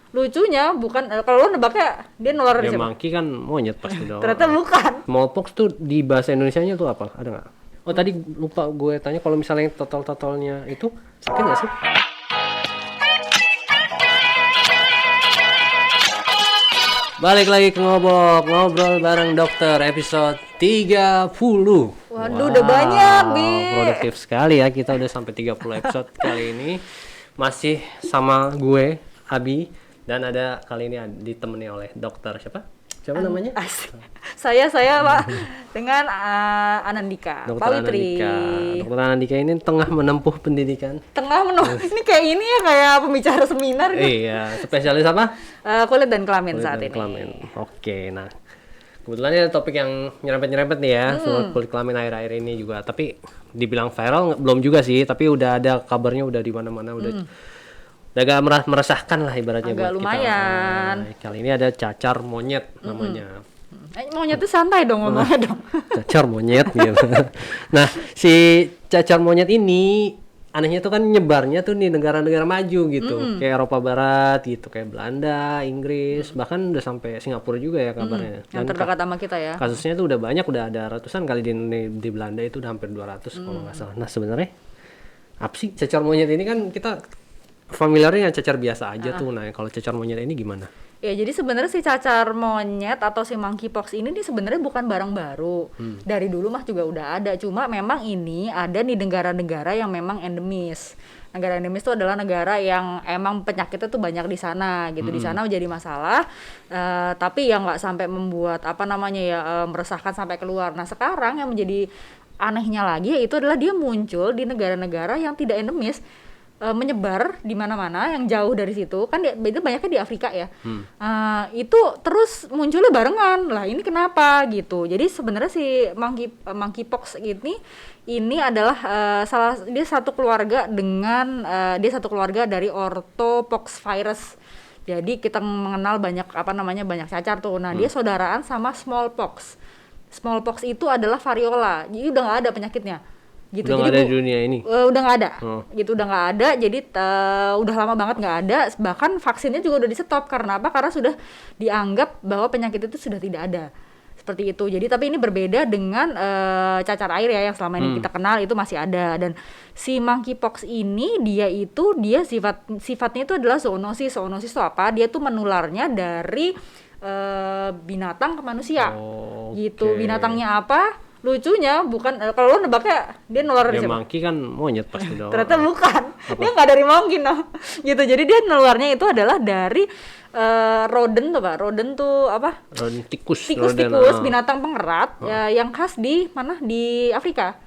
Lucunya bukan kalau lo nebaknya dia nular dari Ya siapa? monkey kan monyet pasti dong. Ternyata bukan. Smallpox tuh di bahasa Indonesianya tuh apa? Ada nggak? Oh tadi lupa gue tanya kalau misalnya totalnya itu sakit nggak sih? Balik lagi ke ngobrol bareng dokter episode 30. Waduh, udah banyak, Bi. Produktif sekali ya, kita udah sampai 30 episode kali ini. Masih sama gue, Abi, dan ada kali ini ditemani oleh dokter siapa? Siapa namanya? Asik. Saya Pak dengan Anandika Dokter Pawitri. Anandika. Dokter Anandika ini tengah menempuh pendidikan. Tengah menunggu ini kayak ini ya, kayak pembicara seminar gitu. Iya, spesialis apa? Kulit dan kelamin Kulit saat dan ini. kelamin. Oke, nah kebetulan ini ada topik yang nyerempet-nyerempet nih ya, soal kulit kelamin akhir-akhir ini juga. Tapi dibilang viral belum juga sih, tapi udah ada kabarnya, udah di mana-mana, udah agak meresahkan lah ibaratnya Agak buat lumayan. kita. Kali ini ada cacar monyet namanya. Monyet tuh santai dong ngomongnya dong. Cacar monyet gitu. Nah, si cacar monyet ini anehnya tuh kan nyebarnya tuh di negara-negara maju gitu, kayak Eropa Barat gitu, kayak Belanda, Inggris, bahkan udah sampai Singapura juga ya kabarnya. Yang terdekat sama kita ya. Kasusnya tuh udah banyak, udah ada ratusan kali di Belanda itu udah hampir 200 kalau nggak salah. Nah, sebenarnya apa sih cacar monyet ini? Kan kita familiarnya cacar biasa aja tuh. Nah, kalau cacar monyet ini gimana? Ya, jadi sebenarnya si cacar monyet atau si monkeypox ini sebenarnya bukan barang baru. Dari dulu mah juga udah ada. Cuma memang ini ada di negara-negara yang memang endemis. Negara endemis itu adalah negara yang emang penyakitnya tuh banyak di sana gitu. Di sana menjadi masalah. Tapi yang nggak sampai membuat meresahkan sampai keluar. Nah, sekarang yang menjadi anehnya lagi itu adalah dia muncul di negara-negara yang tidak endemis. Menyebar di mana-mana yang jauh dari situ kan beda banyaknya di Afrika ya. Itu terus munculnya barengan lah, ini kenapa gitu. Jadi sebenarnya si monkeypox ini adalah dia satu keluarga dengan dia satu keluarga dari orthopox virus. Jadi kita mengenal banyak banyak cacar tuh. Nah, dia saudaraan sama smallpox itu adalah variola, jadi udah nggak ada penyakitnya gitu. Udah nggak ada di dunia ini. Udah nggak ada gitu, udah nggak ada. Jadi udah lama banget nggak ada, bahkan vaksinnya juga udah di stop. Karena apa? Karena sudah dianggap bahwa penyakit itu sudah tidak ada, seperti itu. Jadi tapi ini berbeda dengan cacar air ya, yang selama ini kita kenal itu masih ada. Dan si monkeypox ini dia sifatnya itu adalah zoonosis. Zoonosis itu apa? Dia tuh menularnya dari binatang ke manusia gitu. Binatangnya apa? Lucunya bukan kalau lo nebaknya dia nular dari Ya siapa? monkey kan monyet pasti dong. Ternyata bukan. Dia nggak dari monkey gitu. Jadi dia nularnya itu adalah dari rodent tuh, Pak. Rodent tuh apa? Rodent tikus. Tikus binatang pengerat yang khas di Afrika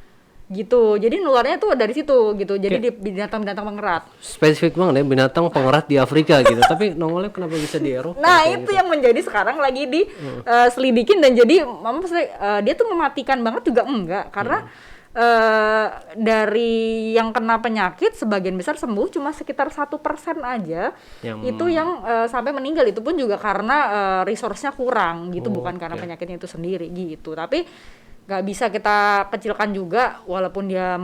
gitu. Jadi nularnya tuh dari situ gitu. Jadi di binatang-binatang pengerat. Spesifik banget ya, binatang pengerat di Afrika gitu. Tapi nongolnya kenapa bisa di Eropa? Nah, kayak itu gitu? yang menjadi sekarang lagi selidikin. Dan jadi dia tuh mematikan banget juga enggak, karena dari yang kena penyakit sebagian besar sembuh, cuma sekitar 1% aja itu yang sampai meninggal. Itu pun juga karena resource-nya kurang gitu, bukan karena penyakitnya itu sendiri gitu. Tapi nggak bisa kita kecilkan juga, walaupun dia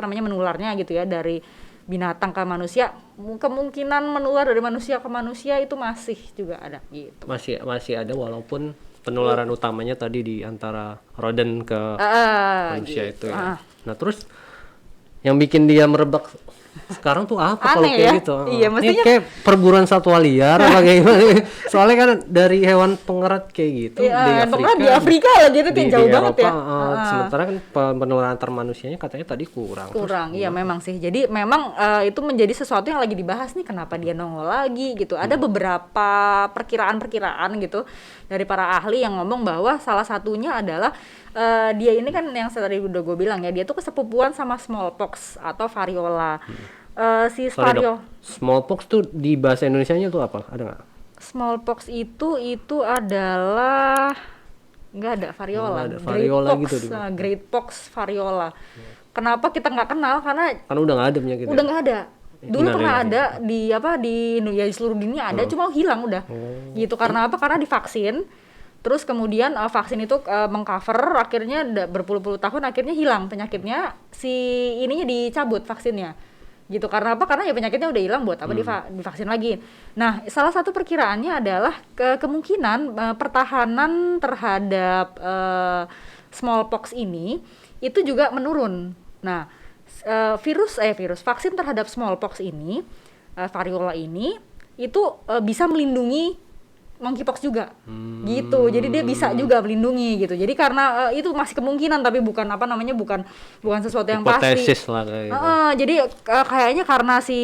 menularnya gitu ya dari binatang ke manusia, kemungkinan menular dari manusia ke manusia itu masih juga ada gitu. Masih ada, walaupun penularan utamanya tadi di antara rodent ke manusia gitu. Itu ya. Nah, terus yang bikin dia merebak sekarang tuh apa kalau kayak ya? gitu? Iya, mestinya ini kayak perburuan satwa liar apa kayak gimana? Soalnya kan dari hewan pengerat kayak gitu di Afrika lah gitu, kayak jauh banget Eropa, ya. Sementara kan penularan antar manusianya katanya tadi kurang. Iya memang sih. Jadi memang itu menjadi sesuatu yang lagi dibahas nih, kenapa dia nongol lagi gitu. Ada beberapa perkiraan gitu dari para ahli yang ngomong bahwa salah satunya adalah dia ini kan yang tadi udah gue bilang ya, dia tuh kesepupuan sama smallpox atau variola. Smallpox tuh di bahasa Indonesianya tuh apa? Ada nggak? Smallpox itu adalah nggak ada, variola. Variola gitu. Great pox variola. Kenapa kita nggak kenal? Karena udah nggak ada penyakitnya. Udah nggak ada. Dulu pernah ada di seluruh dunia ada, cuma hilang udah. Gitu. Karena apa? Karena divaksin. Terus kemudian vaksin itu mengcover, akhirnya berpuluh-puluh tahun akhirnya hilang penyakitnya, si ininya dicabut vaksinnya gitu. Karena apa? Karena ya penyakitnya udah hilang, buat apa divaksin lagi. Nah, salah satu perkiraannya adalah kemungkinan pertahanan terhadap smallpox ini itu juga menurun. Nah, vaksin terhadap smallpox ini, variola ini itu bisa melindungi monkeypox juga, gitu. Jadi dia bisa juga melindungi gitu. Jadi karena itu masih kemungkinan, tapi bukan sesuatu yang hipotesis pasti. lah kayak gitu. Jadi kayaknya karena si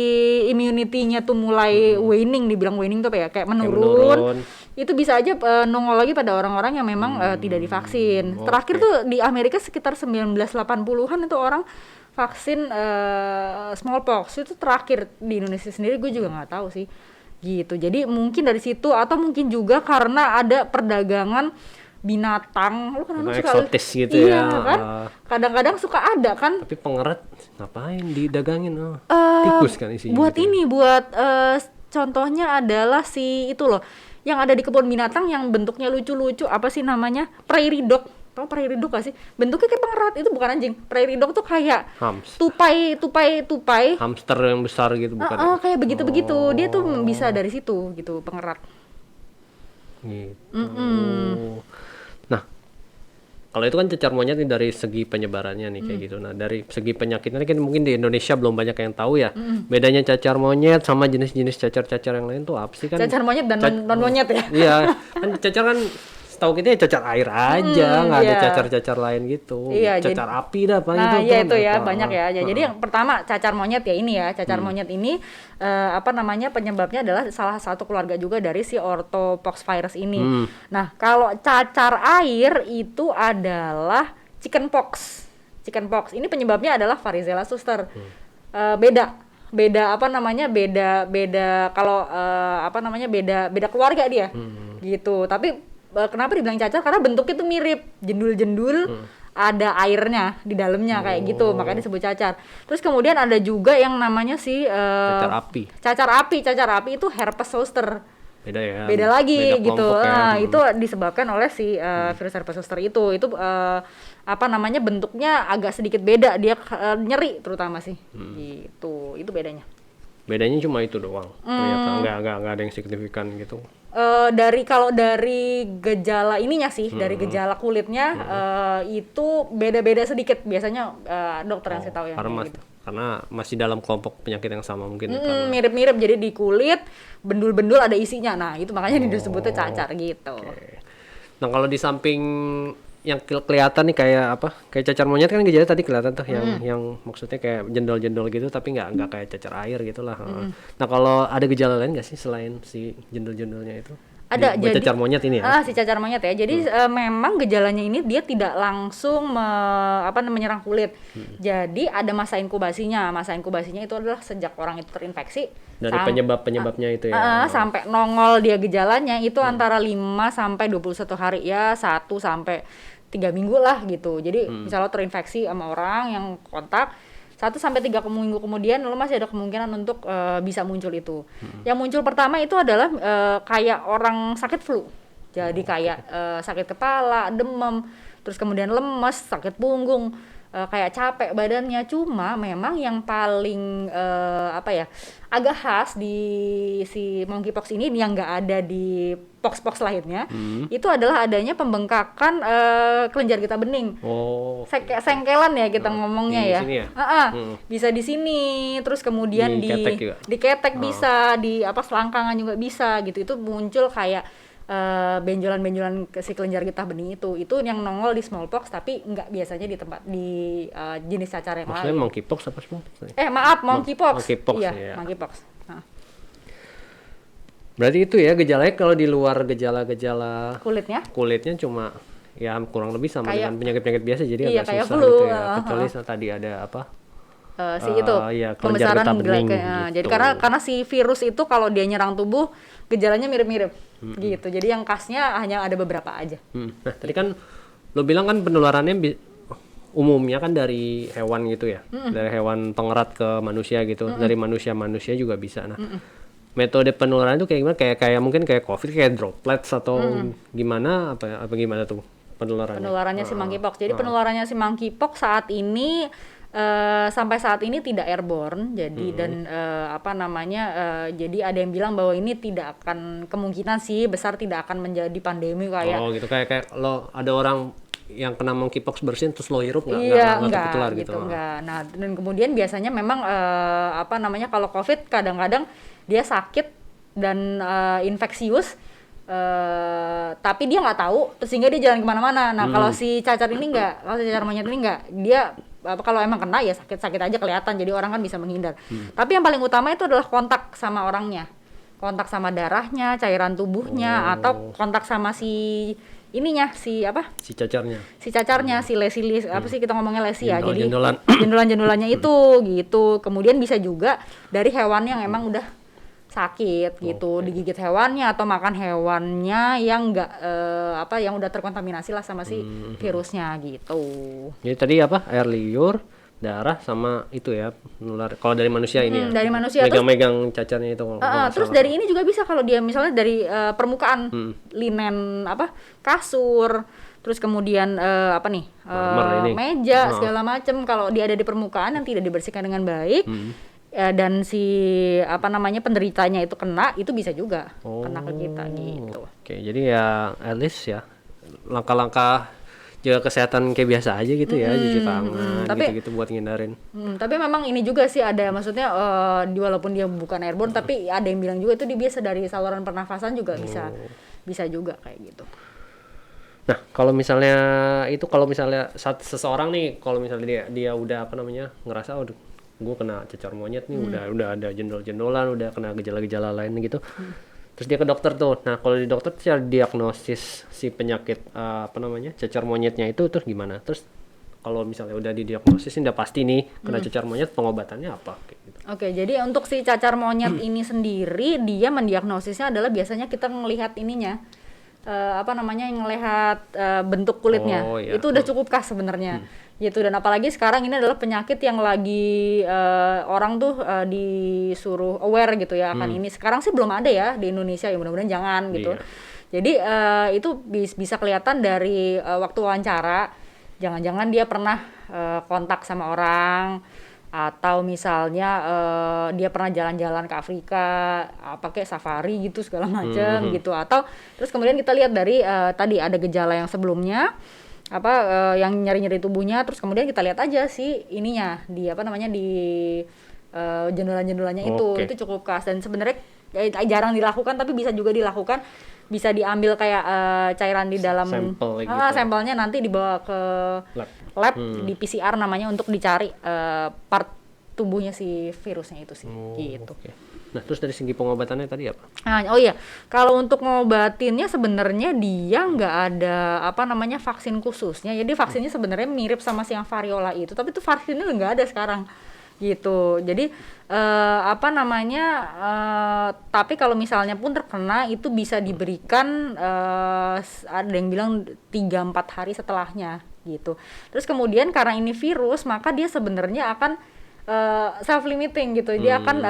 immunity-nya tuh mulai waning, dibilang waning tuh apa ya, kayak menurun. Itu bisa aja nongol lagi pada orang-orang yang memang tidak divaksin. Terakhir tuh di Amerika sekitar 1980-an itu orang vaksin smallpox. Itu terakhir. Di Indonesia sendiri gue juga nggak tahu sih. Gitu. Jadi mungkin dari situ, atau mungkin juga karena ada perdagangan binatang. Lu kan eksotis gitu iya, ya. Kan? Kadang-kadang suka ada kan. Tapi pengerat ngapain didagangin? Tikus kan isinya. Buat gitu. buat contohnya adalah si itu loh, yang ada di kebun binatang yang bentuknya lucu-lucu, apa sih namanya? Prairie dog. Tau prairie dog gak sih? Bentuknya kayak pengerat, itu bukan anjing. Prairie dog tuh kayak tupai. Hamster yang besar gitu bukan? Kayak begitu-begitu. Dia tuh bisa dari situ gitu, pengerat. Gitu. Nah, kalau itu kan cacar monyet nih dari segi penyebarannya nih kayak gitu. Nah, dari segi penyakitnya kan mungkin di Indonesia belum banyak yang tahu ya. Bedanya cacar monyet sama jenis-jenis cacar-cacar yang lain tuh apa sih kan? Cacar monyet dan non monyet ya. Iya, kan cacar kan tahu kita ya cacar air aja, nggak ada cacar-cacar lain gitu. Iya, cacar api dah paling nah, itu. Itu ya banyak ya. Jadi yang pertama cacar monyet ya ini ya. Cacar monyet ini penyebabnya adalah salah satu keluarga juga dari si orthopoxvirus ini. Nah, kalau cacar air itu adalah chickenpox. Chickenpox ini penyebabnya adalah varicella zoster. Beda kalau beda keluarga dia. Gitu. Tapi kenapa dibilang cacar? Karena bentuknya tuh mirip, jendul-jendul, ada airnya di dalamnya kayak gitu, makanya disebut cacar. Terus kemudian ada juga yang namanya cacar api. Cacar api itu herpes zoster. Beda ya. Beda lagi beda gitu. Ya. Itu disebabkan oleh si virus herpes zoster itu. Itu bentuknya agak sedikit beda, dia nyeri terutama sih. Gitu. Itu bedanya. Bedanya cuma itu doang. Ternyata enggak ada yang signifikan gitu. Kalau dari gejala ininya sih, dari gejala kulitnya itu beda-beda sedikit biasanya, dokter yang saya tahu yang gitu. Karena masih dalam kelompok penyakit yang sama mungkin. Mirip-mirip, jadi di kulit bendul-bendul ada isinya. Nah, itu makanya disebutnya cacar gitu. Okay. Nah, kalau di samping yang kelihatan nih kayak apa? Kayak cacar monyet kan gejala tadi kelihatan tuh yang maksudnya kayak jendol-jendol gitu tapi nggak kayak cacar air gitulah. Nah, kalau ada gejala lain nggak sih selain si jendol-jendolnya itu? Ada, jadi cacar monyet ini ya. Si cacar monyet ya. Jadi memang gejalanya ini dia tidak langsung menyerang kulit. Jadi ada masa inkubasinya. Masa inkubasinya itu adalah sejak orang itu terinfeksi dari penyebabnya itu ya. Sampai nongol dia gejalanya itu antara 5 sampai 21 hari ya, 1 sampai 3 minggu lah gitu. Jadi misalnya terinfeksi sama orang yang kontak 1 sampai 3 minggu kemudian lo masih ada kemungkinan untuk bisa muncul itu. Yang muncul pertama itu adalah kayak orang sakit flu. Jadi kayak sakit kepala, demam, terus kemudian lemes, sakit punggung, kayak capek badannya. Cuma memang yang paling agak khas di si monkeypox ini yang nggak ada di pox-pox lainnya, itu adalah adanya pembengkakan kelenjar getah bening. Sengkelan ya kita ngomongnya ya. Sini ya? Bisa di sini, terus kemudian di ketek bisa, di selangkangan juga bisa gitu. Itu muncul kayak benjolan-benjolan si kelenjar getah bening itu yang nongol di smallpox, tapi nggak biasanya di tempat di jenis cacar yang maksudnya lain. Maksudnya monkeypox apa smallpox? Monkeypox. Iya, ya. Monkeypox. Berarti itu ya gejalanya. Kalau di luar gejala kulitnya cuma ya kurang lebih sama dengan penyakit-penyakit biasa, jadi agak susah flu, gitu ya. Kecuali tadi ada apa? Pembesaran gitu. Jadi karena si virus itu kalau dia nyerang tubuh gejalanya mirip-mirip gitu. Jadi yang khasnya hanya ada beberapa aja. Nah, tadi kan lo bilang kan penularannya umumnya kan dari hewan gitu ya. Dari hewan pengerat ke manusia gitu. Dari manusia juga bisa. Nah, metode penularan itu kayak gimana? Kayak mungkin kayak COVID, kayak droplets atau gimana apa gimana tuh penularannya? Penularannya si monkeypox. Jadi penularannya si monkeypox saat ini sampai saat ini tidak airborne, jadi dan jadi ada yang bilang bahwa ini tidak akan, kemungkinan sih besar tidak akan menjadi pandemi kayak. Oh gitu, kayak lo ada orang yang kena monkeypox bersin terus lo hirup Iya, nggak enggak tertular gitu, gitu. enggak. Nah, dan kemudian biasanya memang kalau COVID kadang-kadang dia sakit dan infeksius, tapi dia nggak tahu, terus sehingga dia jalan kemana-mana. Nah, kalau si cacar ini enggak, kalau si cacar monyet ini enggak, dia kalau emang kena ya sakit-sakit aja kelihatan, jadi orang kan bisa menghindar. Tapi yang paling utama itu adalah kontak sama orangnya, kontak sama darahnya, cairan tubuhnya, atau kontak sama si ininya, si cacarnya, si lesi apa sih kita ngomongnya lesi ya, jadi jendolan-jendolannya itu gitu. Kemudian bisa juga dari hewan yang emang udah sakit gitu, digigit hewannya atau makan hewannya yang enggak yang udah terkontaminasi lah sama si virusnya gitu. Jadi tadi air liur, darah, sama itu ya menular kalau dari manusia ini ya. Dari manusia megang cacarnya itu. Terus dari ini juga bisa kalau dia misalnya dari permukaan linen kasur, terus kemudian meja segala macam, kalau dia ada di permukaan yang tidak dibersihkan dengan baik, dan si penderitanya itu kena, itu bisa juga kena ke kita gitu. Oke, jadi ya at least ya langkah-langkah jaga kesehatan kayak biasa aja gitu ya, cuci tangan gitu-gitu buat ngindarin. Tapi memang ini juga sih ada, maksudnya walaupun dia bukan airborne, tapi ada yang bilang juga itu dia biasa dari saluran pernafasan juga bisa juga kayak gitu. Nah, kalau misalnya seseorang nih, kalau misalnya dia udah ngerasa gue kena cacar monyet nih, udah ada jendol-jendolan, udah kena gejala-gejala lain gitu. Terus dia ke dokter tuh. Nah, kalau di dokter cara diagnosis si penyakit cacar monyetnya itu terus gimana? Terus kalau misalnya udah didiagnosis udah pasti nih kena cacar monyet, pengobatannya apa kayak gitu. Oke, jadi untuk si cacar monyet ini sendiri, dia mendiagnosisnya adalah biasanya kita ngelihat ininya. Ngelihat bentuk kulitnya. Itu udah cukup kah sebenarnya. Gitu, dan apalagi sekarang ini adalah penyakit yang lagi orang tuh disuruh aware gitu ya akan ini. Sekarang sih belum ada ya di Indonesia, ya mudah-mudahan jangan gitu. Jadi itu bisa kelihatan dari waktu wawancara, jangan-jangan dia pernah kontak sama orang, atau misalnya dia pernah jalan-jalan ke Afrika, pakai safari gitu segala macam gitu, atau terus kemudian kita lihat dari tadi ada gejala yang sebelumnya yang nyeri-nyeri tubuhnya, terus kemudian kita lihat aja sih ininya di jendolan-jendolannya itu cukup khas, dan sebenarnya jarang dilakukan tapi bisa juga dilakukan. Bisa diambil kayak cairan di dalam sampelnya, nanti dibawa ke lab di PCR namanya, untuk dicari part tubuhnya si virusnya itu sih gitu. Nah, terus dari segi pengobatannya tadi apa? Kalau untuk ngobatinnya sebenarnya dia nggak ada vaksin khususnya. Jadi vaksinnya sebenarnya mirip sama si yang variola itu, tapi itu vaksinnya nggak ada sekarang gitu. Jadi tapi kalau misalnya pun terkena, itu bisa diberikan ada yang bilang 3-4 hari setelahnya gitu. Terus kemudian karena ini virus, maka dia sebenarnya akan self limiting gitu. Dia akan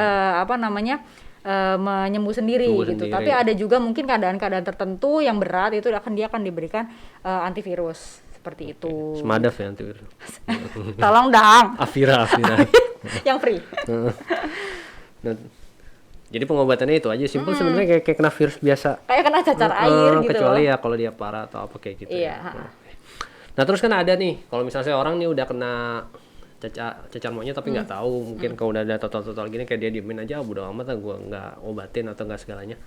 menyembuh sendiri gitu. Tapi ada juga mungkin keadaan-keadaan tertentu yang berat, itu dia akan diberikan antivirus seperti itu. Semadaf ya antivirus. Tolong dong. Afira. Yang free. Nah, jadi pengobatannya itu aja, simpel sebenarnya, kayak kena virus biasa. Kayak kena cacar air gitu. Kecuali ya kalau dia parah atau apa kayak gitu. Iya. Nah, terus kan ada nih, kalau misalnya orang nih udah kena cacar monyet tapi nggak tahu, mungkin kalau udah ada total gini kayak dia diemin aja, bodo amat lah, gue nggak obatin atau nggak segalanya.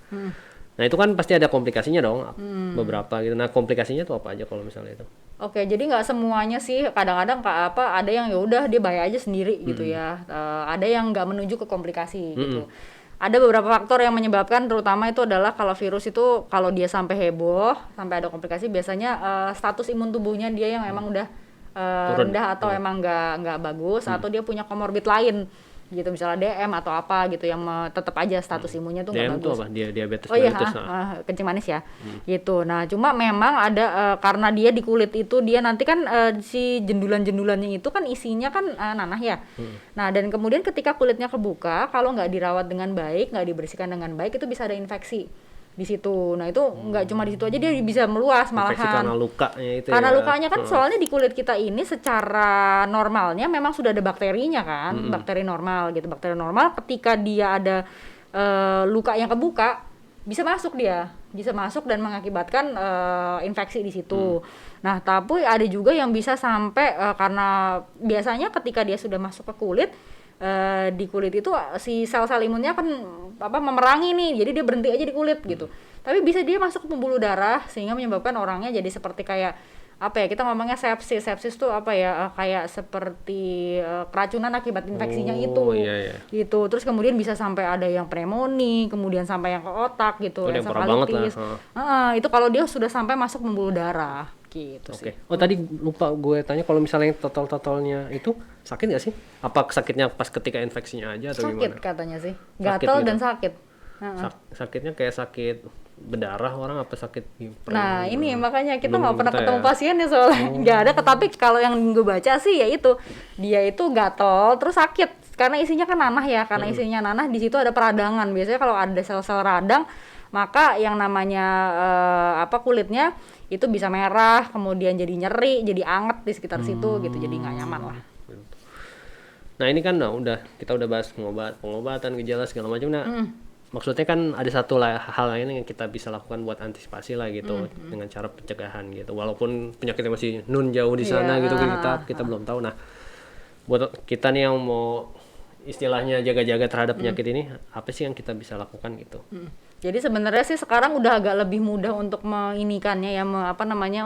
Nah, itu kan pasti ada komplikasinya dong, beberapa gitu. Nah, komplikasinya tuh apa aja kalau misalnya itu? Oke, jadi nggak semuanya sih. Kadang-kadang ada yang ya udah dia bayar aja sendiri gitu ya. Ada yang nggak menuju ke komplikasi gitu. Ada beberapa faktor yang menyebabkan, terutama itu adalah kalau virus itu kalau dia sampai heboh, sampai ada komplikasi, biasanya status imun tubuhnya dia yang emang udah rendah atau emang nggak bagus, atau dia punya komorbid lain gitu, misalnya DM atau apa gitu, yang tetap aja status imunnya tuh nggak bagus. DM tuh apa? Diabetes. Kencing manis ya. Gitu. Nah, cuma memang ada karena dia di kulit itu, dia nanti kan si jendulan-jendulannya itu kan isinya kan nanah ya. Nah, dan kemudian ketika kulitnya kebuka, kalau nggak dirawat dengan baik, nggak dibersihkan dengan baik, itu bisa ada infeksi di situ. Nah itu nggak cuma di situ aja, dia bisa meluas Infeksi malahan. karena lukanya itu Karena ya. lukanya kan soalnya di kulit kita ini secara normalnya memang sudah ada bakterinya kan, bakteri normal gitu. Bakteri normal ketika dia ada luka yang kebuka bisa masuk dan mengakibatkan infeksi di situ. Nah tapi ada juga yang bisa sampai karena biasanya ketika dia sudah masuk ke kulit, di kulit itu si sel-sel imunnya kan memerangi nih, jadi dia berhenti aja di kulit gitu. Tapi bisa dia masuk ke pembuluh darah sehingga menyebabkan orangnya jadi seperti kayak kita ngomongnya sepsis tuh kayak seperti keracunan akibat infeksinya itu gitu. Terus kemudian bisa sampai ada yang pneumonia, kemudian sampai yang ke otak gitu, encefalitis. Itu kalau dia sudah sampai masuk pembuluh darah gitu sih. Oh tadi lupa gue tanya, kalau misalnya totalnya itu sakit nggak sih? Apa sakitnya pas ketika infeksinya aja atau sakit gimana? Katanya sih, gatal dan sakit. Sakitnya kayak sakit berdarah orang apa sakit? Nah ini makanya kita nggak pernah ketemu pasiennya soalnya nggak ada. Tapi kalau yang gue baca sih ya itu dia itu gatal terus sakit karena isinya kan nanah ya, karena isinya nanah di situ ada peradangan. Biasanya kalau ada sel-sel radang maka yang namanya kulitnya itu bisa merah, kemudian jadi nyeri, jadi anget di sekitar situ gitu, jadi nggak nyaman lah. Nah ini kan kita udah bahas pengobatan, gejala segala macam. Nah maksudnya kan ada satu hal lain yang kita bisa lakukan buat antisipasi lah gitu, dengan cara pencegahan gitu. Walaupun penyakitnya masih jauh di sana gitu, kita belum tahu. Nah buat kita nih yang mau istilahnya jaga-jaga terhadap penyakit ini, apa sih yang kita bisa lakukan gitu? Jadi sebenarnya sih sekarang udah agak lebih mudah untuk menginikannya ya,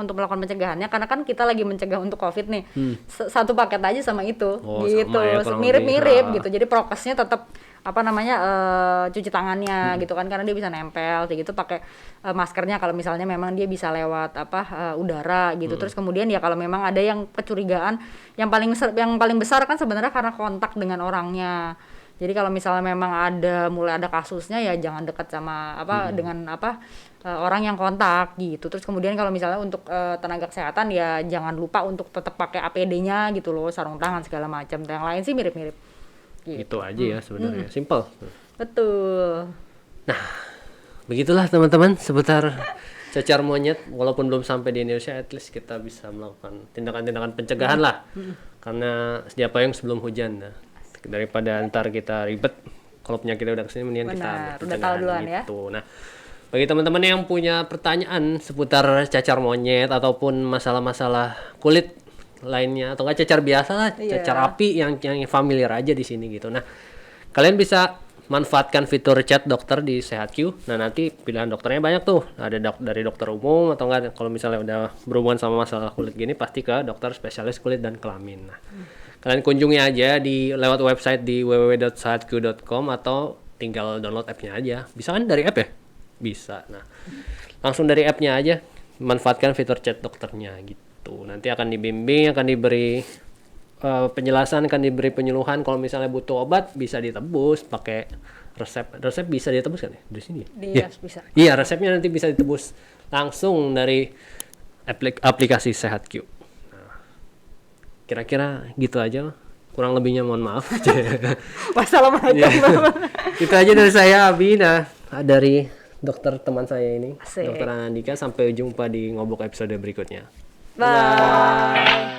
untuk melakukan pencegahannya, karena kan kita lagi mencegah untuk COVID nih. Satu paket aja sama itu, gitu, ya, mirip-mirip gitu. Jadi prokesnya tetap cuci tangannya gitu kan, karena dia bisa nempel kayak gitu, pakai maskernya kalau misalnya memang dia bisa lewat udara gitu. Terus kemudian ya kalau memang ada yang kecurigaan, yang paling besar kan sebenarnya karena kontak dengan orangnya. Jadi kalau misalnya memang mulai ada kasusnya ya jangan dekat sama orang yang kontak gitu. Terus kemudian kalau misalnya untuk tenaga kesehatan ya jangan lupa untuk tetap pakai APD-nya gitu loh, sarung tangan segala macam. Yang lain sih mirip-mirip. Gitu. Itu aja ya sebenarnya, simple. Betul. Nah, begitulah teman-teman seputar cacar monyet. Walaupun belum sampai di Indonesia, at least kita bisa melakukan tindakan-tindakan pencegahan lah. Karena sedia payung sebelum hujan. Nah, daripada ntar kita ribet kalau penyakitnya udah kesini, mendingan kita pencegahan gitu. Nah, bagi teman-teman yang punya pertanyaan seputar cacar monyet ataupun masalah-masalah kulit lainnya atau enggak cacar biasa lah, cacar api yang familiar aja di sini gitu. Nah, kalian bisa manfaatkan fitur chat dokter di SehatQ. Nah, nanti pilihan dokternya banyak tuh. Ada dari dokter umum atau enggak, kalau misalnya udah berhubungan sama masalah kulit gini pasti ke dokter spesialis kulit dan kelamin. Nah, kalian kunjungi aja lewat website di www.sehatq.com atau tinggal download app-nya aja. Bisa kan dari app ya? Bisa. Nah, langsung dari app-nya aja manfaatkan fitur chat dokternya gitu. Nanti akan dibimbing, akan diberi penjelasan, akan diberi penyuluhan. Kalau misalnya butuh obat bisa ditebus pakai resep bisa ditebus kan ya di sini? Bisa. Iya, resepnya nanti bisa ditebus langsung dari aplikasi SehatQ. Kira-kira gitu aja, kurang lebihnya mohon maaf. Wassalamualaikum. Itu aja dari saya, Abi. Nah, dari dokter teman saya ini, Asik. Dr. Anandika. Sampai jumpa di Ngobok episode berikutnya. Bye.